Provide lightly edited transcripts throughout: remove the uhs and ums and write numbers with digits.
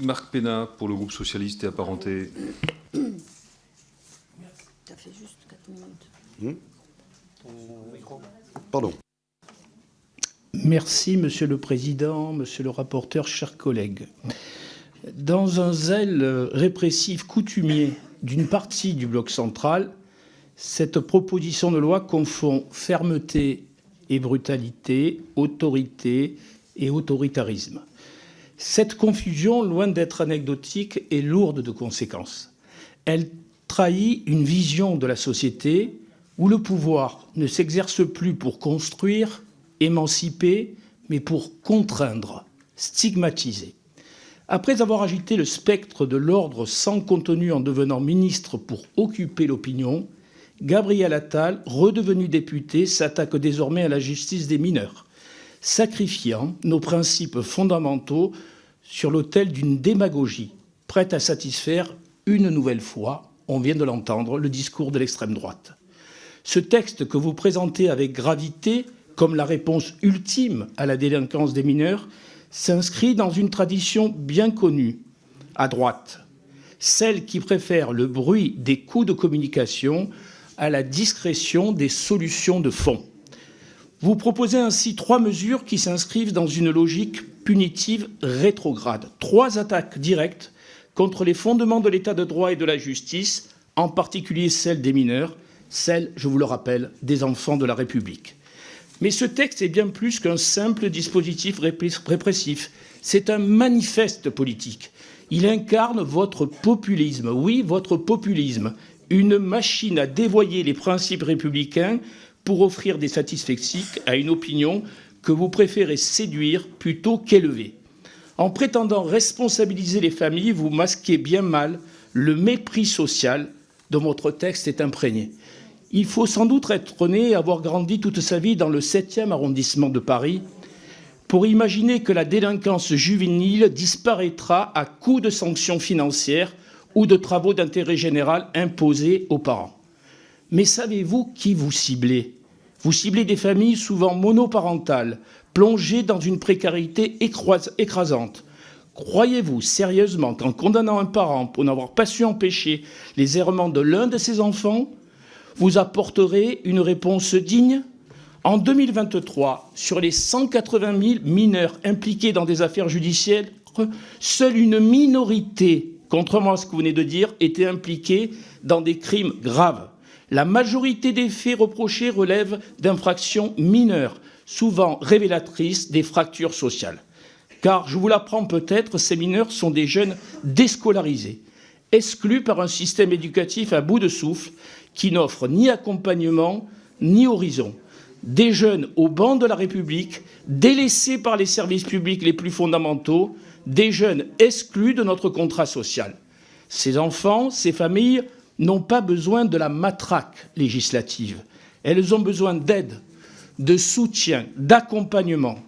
Marc Pénat, pour le groupe socialiste et apparenté. Ça fait juste 4 minutes. Pardon. Merci, Monsieur le Président, Monsieur le rapporteur, chers collègues. Dans un zèle répressif coutumier d'une partie du bloc central, cette proposition de loi confond fermeté et brutalité, autorité et autoritarisme. Cette confusion, loin d'être anecdotique, est lourde de conséquences. Elle trahit une vision de la société où le pouvoir ne s'exerce plus pour construire, émanciper, mais pour contraindre, stigmatiser. Après avoir agité le spectre de l'ordre sans contenu en devenant ministre pour occuper l'opinion, Gabriel Attal, redevenu député, s'attaque désormais à la justice des mineurs, sacrifiant nos principes fondamentaux sur l'autel d'une démagogie prête à satisfaire une nouvelle fois, on vient de l'entendre, le discours de l'extrême droite. Ce texte que vous présentez avec gravité comme la réponse ultime à la délinquance des mineurs s'inscrit dans une tradition bien connue à droite, celle qui préfère le bruit des coups de communication à la discrétion des solutions de fond. Vous proposez ainsi 3 mesures qui s'inscrivent dans une logique punitive rétrograde. 3 attaques directes contre les fondements de l'état de droit et de la justice, en particulier celle des mineurs, celle, je vous le rappelle, des enfants de la République. Mais ce texte est bien plus qu'un simple dispositif répressif. C'est un manifeste politique. Il incarne votre populisme. Oui, votre populisme. Une machine à dévoyer les principes républicains pour offrir des satisfecits à une opinion que vous préférez séduire plutôt qu'élever. En prétendant responsabiliser les familles, vous masquez bien mal le mépris social dont votre texte est imprégné. Il faut sans doute être né et avoir grandi toute sa vie dans le 7e arrondissement de Paris pour imaginer que la délinquance juvénile disparaîtra à coup de sanctions financières ou de travaux d'intérêt général imposés aux parents. Mais savez-vous qui vous ciblez ? Vous ciblez des familles souvent monoparentales, plongées dans une précarité écrasante. Croyez-vous sérieusement qu'en condamnant un parent pour n'avoir pas su empêcher les errements de l'un de ses enfants, vous apporterez une réponse digne ? En 2023, sur les 180 000 mineurs impliqués dans des affaires judiciaires, seule une minorité, contrairement à ce que vous venez de dire, était impliquée dans des crimes graves. La majorité des faits reprochés relèvent d'infractions mineures, souvent révélatrices des fractures sociales. Car, je vous l'apprends peut-être, ces mineurs sont des jeunes déscolarisés, exclus par un système éducatif à bout de souffle qui n'offre ni accompagnement ni horizon. Des jeunes au banc de la République, délaissés par les services publics les plus fondamentaux, des jeunes exclus de notre contrat social. Ces enfants, ces familles n'ont pas besoin de la matraque législative. Elles ont besoin d'aide, de soutien, d'accompagnement.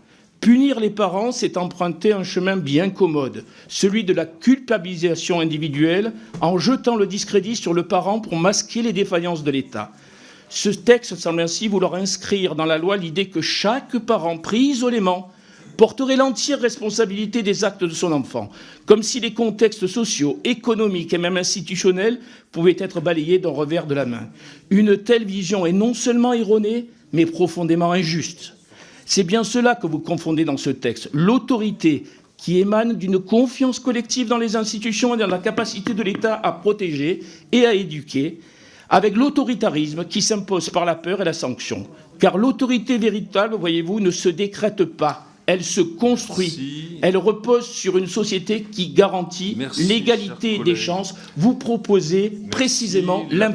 Punir les parents, c'est emprunter un chemin bien commode, celui de la culpabilisation individuelle, en jetant le discrédit sur le parent pour masquer les défaillances de l'État. Ce texte semble ainsi vouloir inscrire dans la loi l'idée que chaque parent, pris isolément, porterait l'entière responsabilité des actes de son enfant, comme si les contextes sociaux, économiques et même institutionnels pouvaient être balayés d'un revers de la main. Une telle vision est non seulement erronée, mais profondément injuste. C'est bien cela que vous confondez dans ce texte, l'autorité qui émane d'une confiance collective dans les institutions et dans la capacité de l'État à protéger et à éduquer, avec l'autoritarisme qui s'impose par la peur et la sanction. Car l'autorité véritable, voyez-vous, ne se décrète pas. Elle se construit. Merci. Elle repose sur une société qui garantit l'égalité des chances. Vous proposez précisément l'inverse.